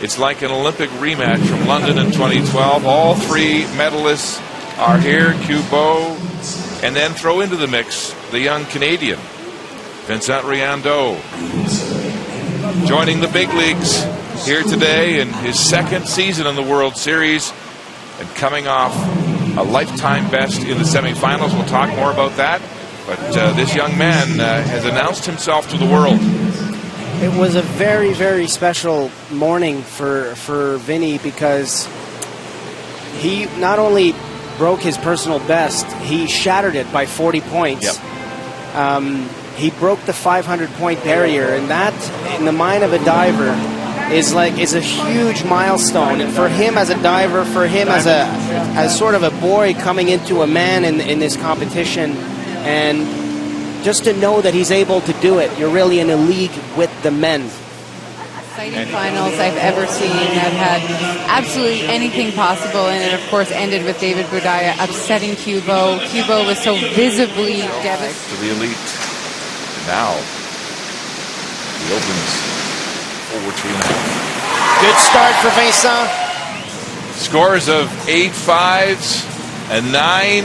It's like an Olympic rematch from London in 2012. All three medalists are here. Cubo, and then throw into the mix the young Canadian, Vincent Riendeau, joining the big leagues here today in his second season in the World Series and coming off a lifetime best in the semifinals. We'll talk more about that. But this young man has announced himself to the world. It was a very, very special morning for Vinny, because he not only broke his personal best, he shattered it by 40 points. Yep. He broke the 500-point barrier, and that, in the mind of a diver, is a huge milestone. And for him as a diver, for him as sort of a boy coming into a man in this competition, and just to know that he's able to do it, you're really in a league with the men. Exciting finals I've ever seen. I've had absolutely anything possible, and it of course ended with David Budaya upsetting Cubo. Cubo was so visibly devastated. To the elite. Now, he opens over 3.5. Good start for Vincent. Scores of 8 5s and 9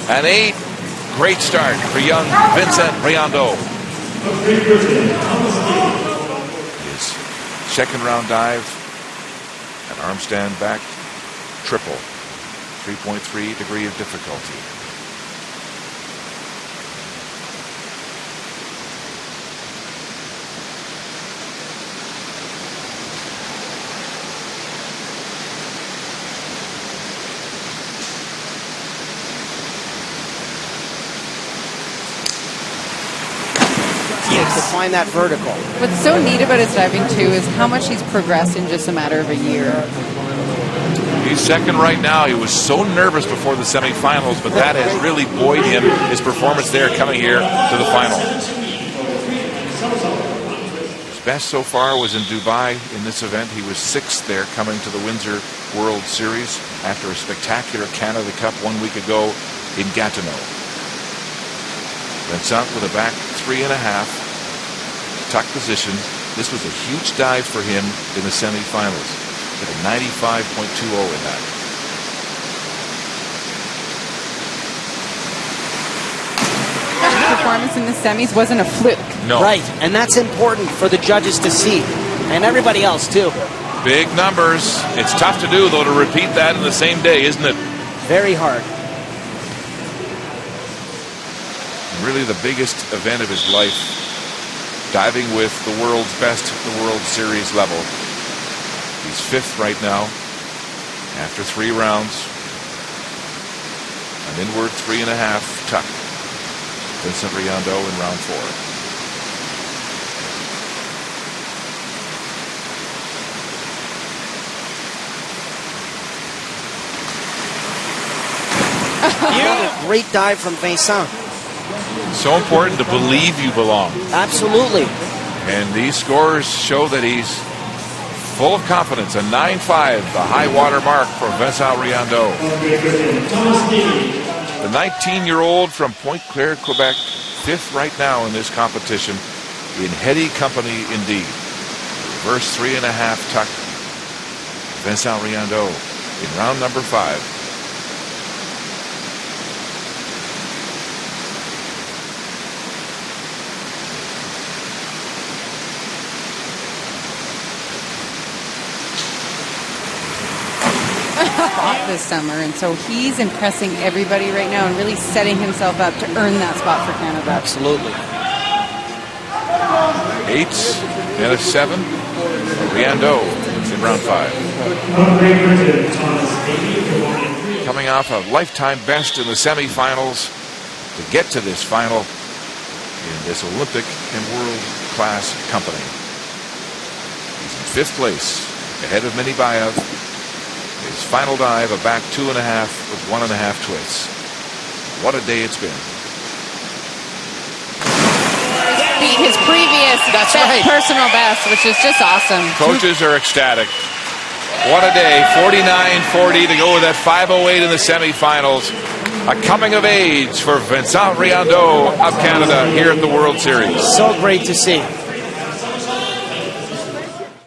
and 8. Great start for young Vincent Riendeau. His second round dive, an arm stand back triple, 3.3 degree of difficulty. To find that vertical. What's so neat about his diving too is how much he's progressed in just a matter of a year. He's second right now. He was so nervous before the semifinals, but that has really buoyed him. His performance there coming here to the final. His best so far was in Dubai in this event. He was 6th there coming to the Windsor World Series after a spectacular Canada Cup 1 week ago in Gatineau. Vincent with a back 3.5. Tuck position. This was a huge dive for him in the semifinals. Hit a 95.20 in that. His performance in the semis wasn't a fluke. No. Right, and that's important for the judges to see, and everybody else too. Big numbers. It's tough to do, though, to repeat that in the same day, isn't it? Very hard. Really the biggest event of his life. Diving with the world's best at the World Series level. He's 5th right now after 3 rounds. An inward 3.5 tuck. Vincent Riendeau in round 4. A great dive from Vincent. So important to believe you belong. Absolutely. And these scores show that he's full of confidence. A 9.5, the high water mark for Vincent Riendeau. The 19-year-old from Pointe Claire, Quebec, 5th right now in this competition. In heady company indeed. Reverse 3.5 tuck. Vincent Riendeau in round number 5. Off this summer, and so he's impressing everybody right now and really setting himself up to earn that spot for Canada. Absolutely. 8 and a 7. Riendeau in round 5. Coming off a lifetime best in the semifinals to get to this final in this Olympic and world-class company. He's in 5th place, ahead of Mini Bayev. His final dive, a back 2.5 with 1.5 twists. What a day it's been. Beat his previous personal best, which is just awesome. Coaches are ecstatic. What a day. 49-40 to go with that 5.08 in the semifinals. A coming of age for Vincent Riendeau of Canada here at the World Series. So great to see.